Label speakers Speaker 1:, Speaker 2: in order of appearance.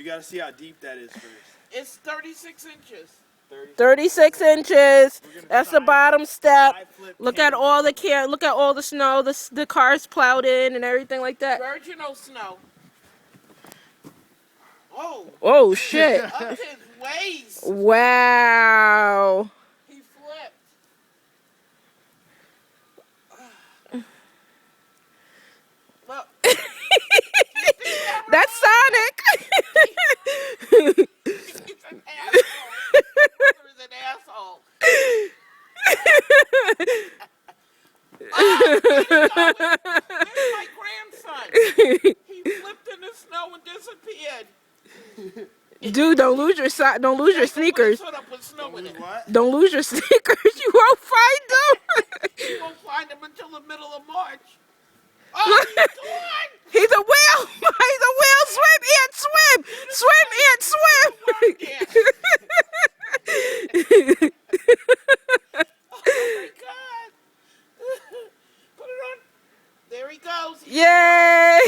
Speaker 1: You gotta see how deep that is first.
Speaker 2: It's 36 inches.
Speaker 3: 36 inches. That's the
Speaker 1: side
Speaker 3: bottom step.
Speaker 1: flip
Speaker 3: Look at
Speaker 1: camera.
Speaker 3: all the Look at all the snow. The cars plowed in and everything like that.
Speaker 2: Virginal snow. Oh.
Speaker 3: Oh shit!
Speaker 2: Up his waist.
Speaker 3: Wow.
Speaker 2: He flipped. Look.
Speaker 3: That's Sonic.
Speaker 2: He's an asshole. He's an asshole. There's my grandson. He flipped in the snow and disappeared.
Speaker 3: Dude, don't lose your sneakers.
Speaker 2: Put up with snow in it.
Speaker 1: What?
Speaker 3: Don't lose your sneakers. You won't find them.
Speaker 2: You won't find him until the middle of March. Oh, he's gone.
Speaker 3: He's a whale. He's a whale. Swim, Ant, swim. Swim, Ant, swim.
Speaker 2: Oh my God. Put it on. There he goes.
Speaker 3: Yay.
Speaker 2: Yeah.